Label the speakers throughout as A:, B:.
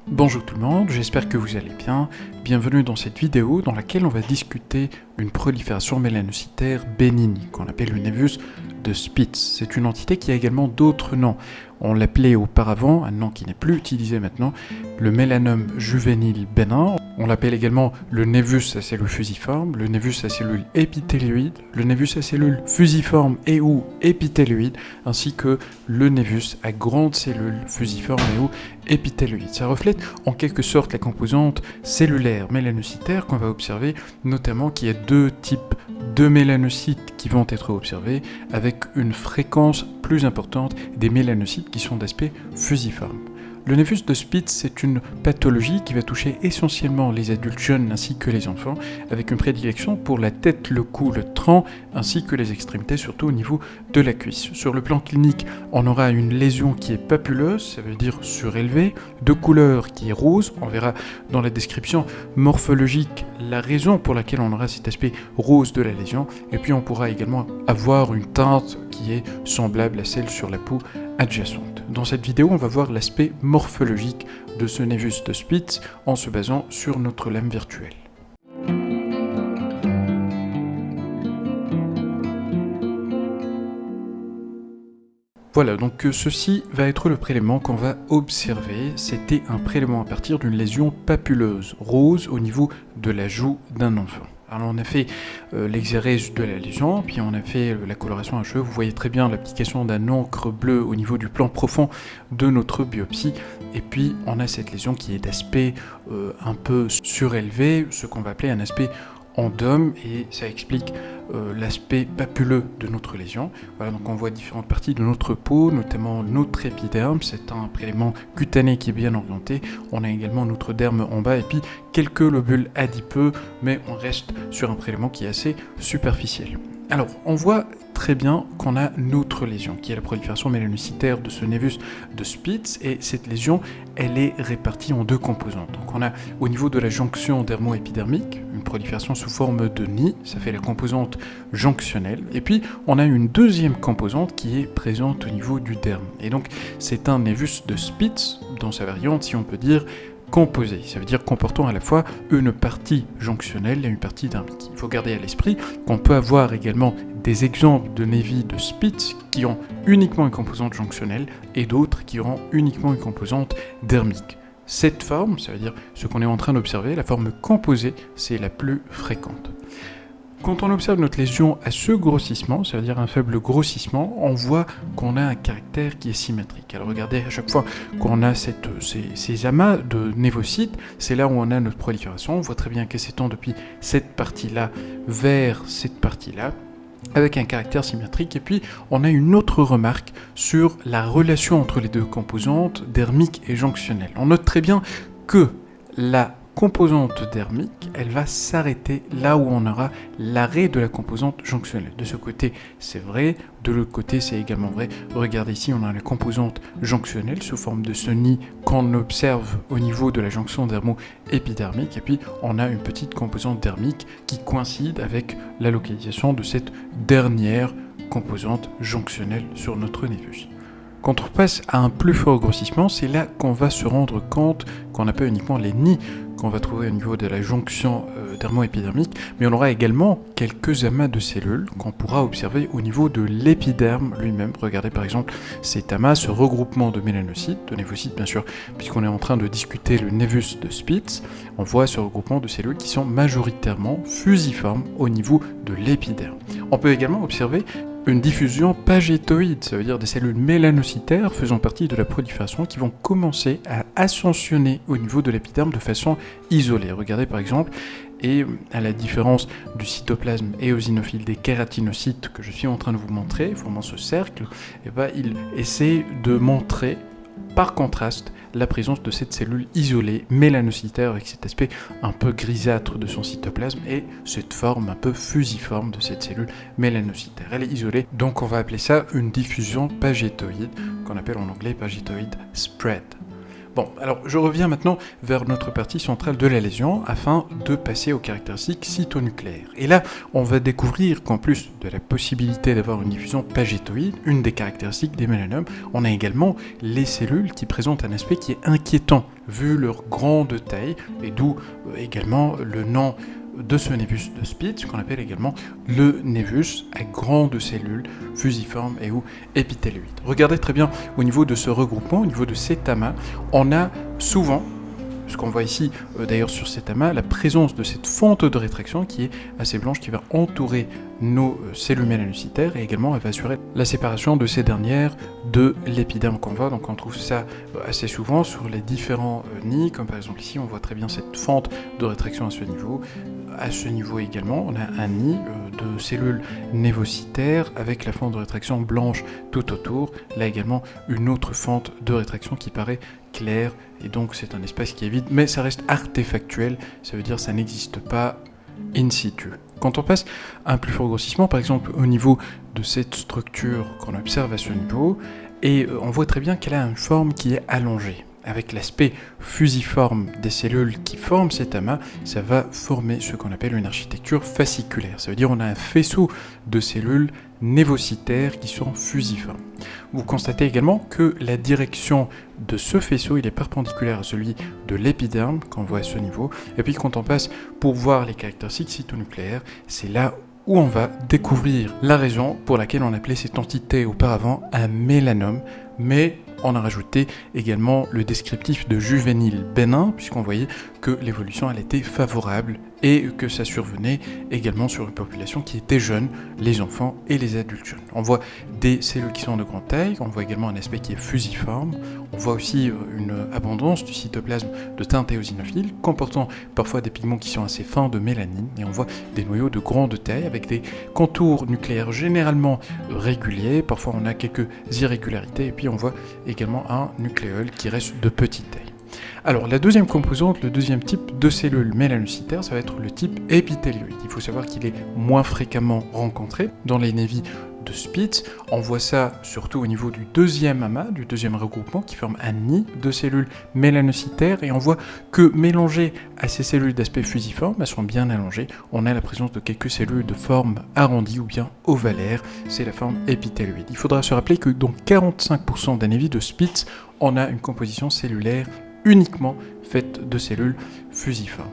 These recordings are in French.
A: Bonjour tout le monde, j'espère que vous allez bien. Bienvenue dans cette vidéo dans laquelle on va discuter une prolifération mélanocytaire bénigne qu'on appelle le névus de Spitz. C'est une entité qui a également d'autres noms. On l'appelait auparavant, un nom qui n'est plus utilisé maintenant, le mélanome juvénile bénin. On l'appelle également le névus à cellules fusiformes, le névus à cellules épithéloïdes, le névus à cellules fusiformes et ou épithéloïdes, ainsi que le névus à grandes cellules fusiformes et ou épithéloïdes. Ça reflète en quelque sorte la composante cellulaire mélanocytaire qu'on va observer, notamment qu'il y a deux types de mélanocytes qui vont être observés avec une fréquence plus importante des mélanocytes qui sont d'aspect fusiforme. Le névus de Spitz, c'est une pathologie qui va toucher essentiellement les adultes jeunes ainsi que les enfants, avec une prédilection pour la tête, le cou, le tronc, ainsi que les extrémités, surtout au niveau de la cuisse. Sur le plan clinique, on aura une lésion qui est papuleuse, ça veut dire surélevée, de couleur qui est rose. On verra dans la description morphologique la raison pour laquelle on aura cet aspect rose de la lésion, et puis on pourra également avoir une teinte qui est semblable à celle sur la peau adjacente. Dans cette vidéo, on va voir l'aspect morphologique de ce névus de Spitz en se basant sur notre lame virtuelle. Voilà, donc ceci va être le prélèvement qu'on va observer. C'était un prélèvement à partir d'une lésion papuleuse, rose, au niveau de la joue d'un enfant. Alors on a fait l'exérèse de la lésion, puis on a fait la coloration à cheveux. Vous voyez très bien l'application d'un encre bleue au niveau du plan profond de notre biopsie. Et puis on a cette lésion qui est d'aspect un peu surélevé, ce qu'on va appeler un aspect endome, et ça explique l'aspect papuleux de notre lésion. Voilà, donc on voit différentes parties de notre peau, notamment notre épiderme, c'est un prélèvement cutané qui est bien orienté. On a également notre derme en bas et puis quelques lobules adipeux, mais on reste sur un prélèvement qui est assez superficiel. Alors, on voit très bien qu'on a notre lésion, qui est la prolifération mélanocytaire de ce névus de Spitz, et cette lésion, elle est répartie en deux composantes. Donc on a au niveau de la jonction dermo-épidermique, une prolifération sous forme de nid, ça fait la composante jonctionnelle, et puis on a une deuxième composante qui est présente au niveau du derme. Et donc c'est un névus de Spitz, dans sa variante, si on peut dire, composé, ça veut dire comportant à la fois une partie jonctionnelle et une partie dermique. Il faut garder à l'esprit qu'on peut avoir également des exemples de névi de Spitz qui ont uniquement une composante jonctionnelle et d'autres qui auront uniquement une composante dermique. Cette forme, ça veut dire ce qu'on est en train d'observer, la forme composée, c'est la plus fréquente. Quand on observe notre lésion à ce grossissement, ça veut dire un faible grossissement, on voit qu'on a un caractère qui est symétrique. Alors regardez, à chaque fois qu'on a ces amas de névocytes, c'est là où on a notre prolifération. On voit très bien qu'elle s'étend depuis cette partie-là vers cette partie-là, avec un caractère symétrique. Et puis on a une autre remarque sur la relation entre les deux composantes, dermique et jonctionnelle. On note très bien que la composante dermique, elle va s'arrêter là où on aura l'arrêt de la composante jonctionnelle. De ce côté, c'est vrai, de l'autre côté, c'est également vrai. Regardez ici, on a la composante jonctionnelle sous forme de ce nid qu'on observe au niveau de la jonction dermo-épidermique, et puis on a une petite composante dermique qui coïncide avec la localisation de cette dernière composante jonctionnelle sur notre névus. Quand on passe à un plus fort grossissement, c'est là qu'on va se rendre compte qu'on n'a pas uniquement les nids qu'on va trouver au niveau de la jonction dermo-épidermique, mais on aura également quelques amas de cellules qu'on pourra observer au niveau de l'épiderme lui-même. Regardez par exemple cet amas, ce regroupement de mélanocytes, de névocytes bien sûr, puisqu'on est en train de discuter le névus de Spitz, on voit ce regroupement de cellules qui sont majoritairement fusiformes au niveau de l'épiderme. On peut également observer une diffusion pagétoïde, ça veut dire des cellules mélanocytaires faisant partie de la prolifération qui vont commencer à ascensionner au niveau de l'épiderme de façon isolée. Regardez par exemple, et à la différence du cytoplasme éosinophile des kératinocytes que je suis en train de vous montrer, formant ce cercle, il essaie de montrer par contraste la présence de cette cellule isolée mélanocytaire avec cet aspect un peu grisâtre de son cytoplasme et cette forme un peu fusiforme de cette cellule mélanocytaire. Elle est isolée, donc on va appeler ça une diffusion pagétoïde, qu'on appelle en anglais pagétoïde spread. Bon, alors je reviens maintenant vers notre partie centrale de la lésion afin de passer aux caractéristiques cytonucléaires. Et là, on va découvrir qu'en plus de la possibilité d'avoir une diffusion pagétoïde, une des caractéristiques des mélanomes, on a également les cellules qui présentent un aspect qui est inquiétant, vu leur grande taille, et d'où également le nom de ce névus de Spitz, qu'on appelle également le névus à grandes cellules fusiformes et ou épithéloïdes. Regardez très bien au niveau de ce regroupement, au niveau de cet amas, on a souvent, ce qu'on voit ici d'ailleurs sur cet amas, la présence de cette fente de rétraction qui est assez blanche, qui va entourer nos cellules mélanocytaires et également elle va assurer la séparation de ces dernières de l'épiderme qu'on voit. Donc on trouve ça assez souvent sur les différents nids, comme par exemple ici on voit très bien cette fente de rétraction à ce niveau. À ce niveau également, on a un nid de cellules névocytaires avec la fente de rétraction blanche tout autour. Là également, une autre fente de rétraction qui paraît claire, et donc c'est un espace qui est vide, mais ça reste artefactuel, ça veut dire que ça n'existe pas in situ. Quand on passe à un plus fort grossissement, par exemple au niveau de cette structure qu'on observe à ce niveau, et on voit très bien qu'elle a une forme qui est allongée. Avec l'aspect fusiforme des cellules qui forment cet amas, ça va former ce qu'on appelle une architecture fasciculaire. Ça veut dire qu'on a un faisceau de cellules névocytaires qui sont fusiformes. Vous constatez également que la direction de ce faisceau il est perpendiculaire à celui de l'épiderme qu'on voit à ce niveau. Et puis quand on passe pour voir les caractéristiques cytonucléaires, c'est là où on va découvrir la raison pour laquelle on appelait cette entité auparavant un mélanome, mais on a rajouté également le descriptif de juvénile bénin, puisqu'on voyait que l'évolution elle était favorable et que ça survenait également sur une population qui était jeune, les enfants et les adultes jeunes. On voit des cellules qui sont de grande taille, on voit également un aspect qui est fusiforme, on voit aussi une abondance du cytoplasme de teinte éosinophile, comportant parfois des pigments qui sont assez fins de mélanine, et on voit des noyaux de grande taille avec des contours nucléaires généralement réguliers, parfois on a quelques irrégularités, et puis on voit également un nucléole qui reste de petite taille. Alors la deuxième composante, le deuxième type de cellules mélanocytaires, ça va être le type épithélioïde. Il faut savoir qu'il est moins fréquemment rencontré dans les névis de Spitz. On voit ça surtout au niveau du deuxième amas, du deuxième regroupement qui forme un nid de cellules mélanocytaires, et on voit que mélangées à ces cellules d'aspect fusiforme, elles sont bien allongées, on a la présence de quelques cellules de forme arrondie ou bien ovalaire, c'est la forme épithélioïde. Il faudra se rappeler que dans 45% des névis de Spitz, on a une composition cellulaire uniquement faite de cellules fusiformes.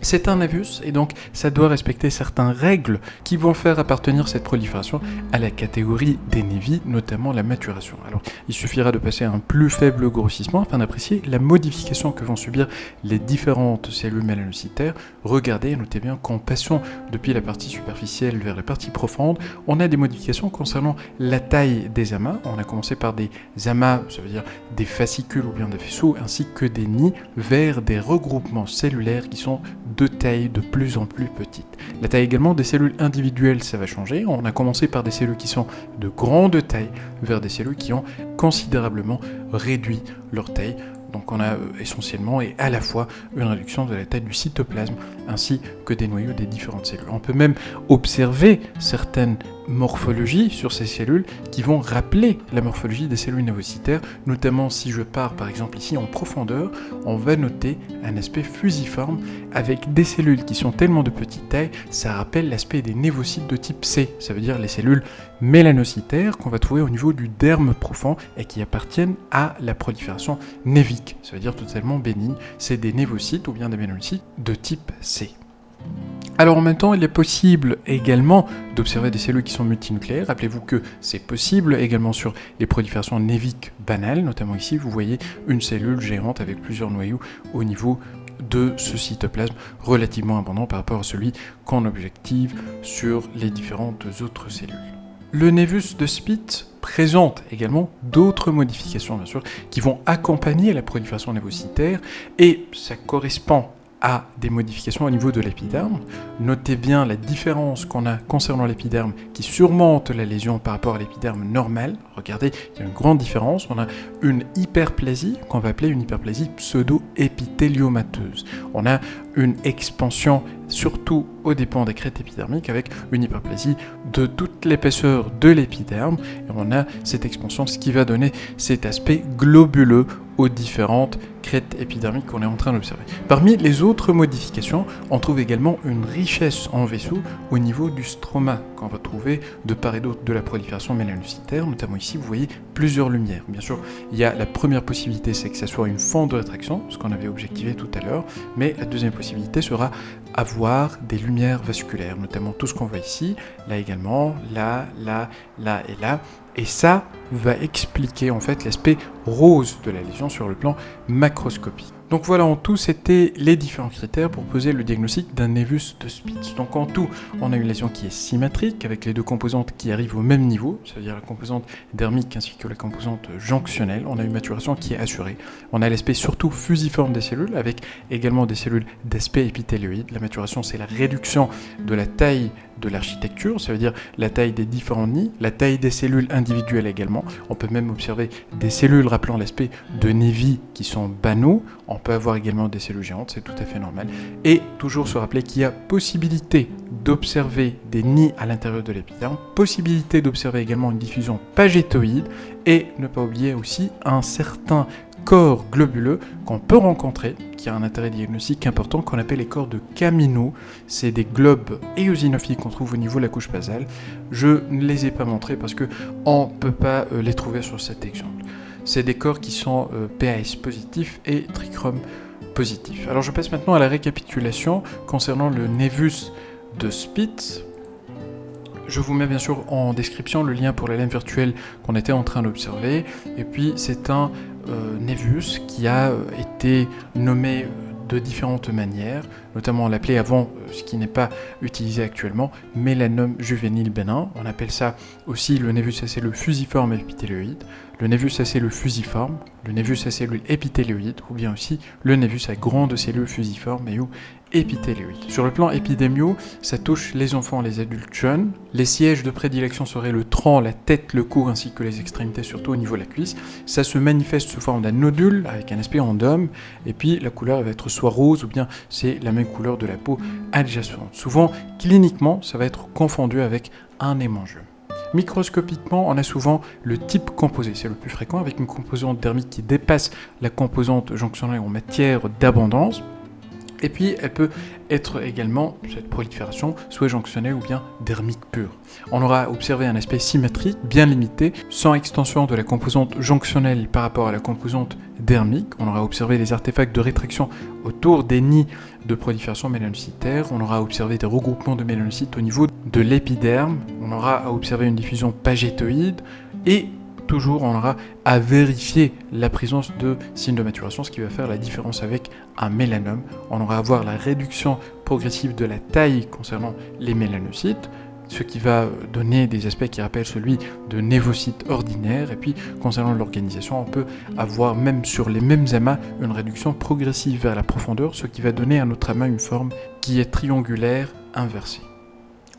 A: C'est un névus et donc ça doit respecter certaines règles qui vont faire appartenir cette prolifération à la catégorie des névis, notamment la maturation. Alors il suffira de passer à un plus faible grossissement afin d'apprécier la modification que vont subir les différentes cellules mélanocytaires. Regardez et notez bien qu'en passant depuis la partie superficielle vers la partie profonde, on a des modifications concernant la taille des amas. On a commencé par des amas, ça veut dire des fascicules ou bien des faisceaux, ainsi que des nids vers des regroupements cellulaires qui sont de taille de plus en plus petite. La taille également des cellules individuelles, ça va changer. On a commencé par des cellules qui sont de grande taille vers des cellules qui ont considérablement réduit leur taille. Donc on a essentiellement et à la fois une réduction de la taille du cytoplasme ainsi que des noyaux des différentes cellules. On peut même observer certaines morphologies sur ces cellules qui vont rappeler la morphologie des cellules névocytaires, notamment si je pars par exemple ici en profondeur, on va noter un aspect fusiforme avec des cellules qui sont tellement de petite taille, ça rappelle l'aspect des névocytes de type C, ça veut dire les cellules mélanocytaires qu'on va trouver au niveau du derme profond et qui appartiennent à la prolifération névique, ça veut dire totalement bénigne, c'est des névocytes ou bien des mélanocytes de type C. Alors en même temps, il est possible également d'observer des cellules qui sont multinucléaires. Rappelez-vous que c'est possible également sur les proliférations néviques banales, notamment ici, vous voyez une cellule géante avec plusieurs noyaux au niveau de ce cytoplasme relativement abondant par rapport à celui qu'on objective sur les différentes autres cellules. Le névus de Spitz présente également d'autres modifications, bien sûr, qui vont accompagner la prolifération névocytaire, et ça correspond à des modifications au niveau de l'épiderme. Notez bien la différence qu'on a concernant l'épiderme qui surmonte la lésion par rapport à l'épiderme normal. Regardez, il y a une grande différence. On a une hyperplasie qu'on va appeler une hyperplasie pseudo-épithéliomateuse. On a une expansion, surtout aux dépens des crêtes épidermiques, avec une hyperplasie de toute l'épaisseur de l'épiderme. Et on a cette expansion, ce qui va donner cet aspect globuleux aux différentes crêtes épidermiques qu'on est en train d'observer. Parmi les autres modifications, on trouve également une richesse en vaisseaux au niveau du stroma, qu'on va trouver de part et d'autre de la prolifération mélanocytaire, notamment ici, vous voyez plusieurs lumières. Bien sûr, il y a la première possibilité, c'est que ça soit une fente de rétraction, ce qu'on avait objectivé tout à l'heure, mais la deuxième possibilité sera avoir des lumières vasculaires, notamment tout ce qu'on voit ici, là également, là et là. Et ça va expliquer en fait l'aspect rose de la lésion sur le plan macroscopique. Donc voilà, en tout, c'était les différents critères pour poser le diagnostic d'un névus de Spitz. Donc en tout, on a une lésion qui est symétrique, avec les deux composantes qui arrivent au même niveau, c'est-à-dire la composante dermique ainsi que la composante jonctionnelle. On a une maturation qui est assurée. On a l'aspect surtout fusiforme des cellules, avec également des cellules d'aspect épithéloïde. La maturation, c'est la réduction de la taille de l'architecture, ça veut dire la taille des différents nids, la taille des cellules individuelles également. On peut même observer des cellules rappelant l'aspect de Nevi qui sont banaux. On peut avoir également des cellules géantes, c'est tout à fait normal. Et toujours se rappeler qu'il y a possibilité d'observer des nids à l'intérieur de l'épiderme, possibilité d'observer également une diffusion pagétoïde, et ne pas oublier aussi un certain corps globuleux qu'on peut rencontrer, qui a un intérêt diagnostique important, qu'on appelle les corps de Camino. C'est des globes éosinophiles qu'on trouve au niveau de la couche basale. Je ne les ai pas montrés parce qu'on ne peut pas les trouver sur cet exemple. C'est des corps qui sont PAS positifs et trichrome positif. Alors je passe maintenant à la récapitulation concernant le névus de Spitz. Je vous mets bien sûr en description le lien pour la lame virtuelle qu'on était en train d'observer. Et puis c'est un névus qui a été nommé de différentes manières, notamment on l'appelait avant, ce qui n'est pas utilisé actuellement, mélanome juvénile bénin. On appelle ça aussi le névus à cellules fusiformes épithéloïdes, le névus à cellules fusiformes, le névus à cellules épithéloïdes, ou bien aussi le névus à grandes cellules fusiformes et ou épithéloïdes. Sur le plan épidémio, ça touche les enfants et les adultes jeunes. Les sièges de prédilection seraient le tronc, la tête, le cou, ainsi que les extrémités, surtout au niveau de la cuisse. Ça se manifeste sous forme d'un nodule, avec un aspect endome, et puis la couleur va être soit rose, ou bien c'est la même couleur de la peau adjacente. Souvent, cliniquement, ça va être confondu avec un hémangiome. Microscopiquement, on a souvent le type composé, c'est le plus fréquent, avec une composante dermique qui dépasse la composante jonctionnelle en matière d'abondance. Et puis, elle peut être également, cette prolifération, soit jonctionnelle ou bien dermique pure. On aura observé un aspect symétrique, bien limité, sans extension de la composante jonctionnelle par rapport à la composante dermique. On aura observé les artefacts de rétraction autour des nids de prolifération mélanocytaire. On aura observé des regroupements de mélanocytes au niveau de l'épiderme. On aura observé une diffusion pagétoïde et toujours on aura à vérifier la présence de signes de maturation, ce qui va faire la différence avec un mélanome. On aura à voir la réduction progressive de la taille concernant les mélanocytes, ce qui va donner des aspects qui rappellent celui de névocytes ordinaires. Et puis concernant l'organisation, on peut avoir même sur les mêmes amas une réduction progressive vers la profondeur, ce qui va donner à notre amas une forme qui est triangulaire inversée.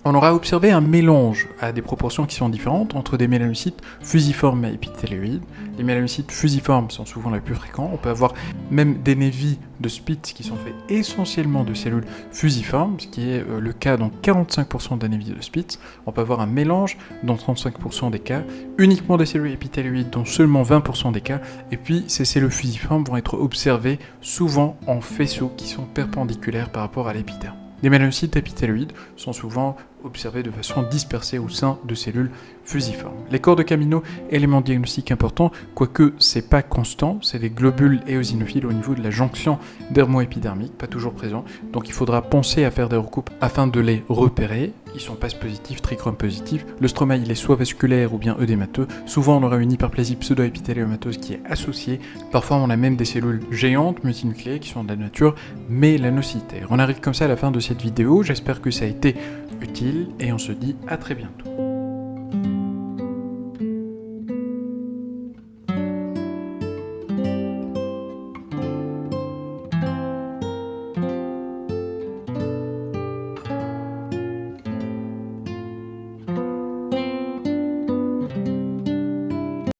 A: On aura observé un mélange à des proportions qui sont différentes entre des mélanocytes fusiformes et épithéloïdes. Les mélanocytes fusiformes sont souvent les plus fréquents. On peut avoir même des névis de Spitz qui sont faits essentiellement de cellules fusiformes, ce qui est le cas dans 45% des névis de Spitz. On peut avoir un mélange dans 35% des cas, uniquement des cellules épithéloïdes dans seulement 20% des cas, et puis ces cellules fusiformes vont être observées souvent en faisceaux qui sont perpendiculaires par rapport à l'épiderme. Les mélanocytes épithéloïdes sont souvent observés de façon dispersée au sein de cellules fusiformes. Les corps de Camino, élément diagnostique important, quoique c'est pas constant, c'est des globules éosinophiles au niveau de la jonction dermo-épidermique, pas toujours présents, donc il faudra penser à faire des recoupes afin de les repérer. Ils sont PAS positifs, trichrome positifs. Le stroma il est soit vasculaire ou bien œdémateux. Souvent on aura une hyperplasie pseudo-épithéléomateuse qui est associée. Parfois on a même des cellules géantes multinucléées qui sont de la nature mélanocytaire. On arrive comme ça à la fin de cette vidéo, j'espère que ça a été utile et on se dit à très bientôt.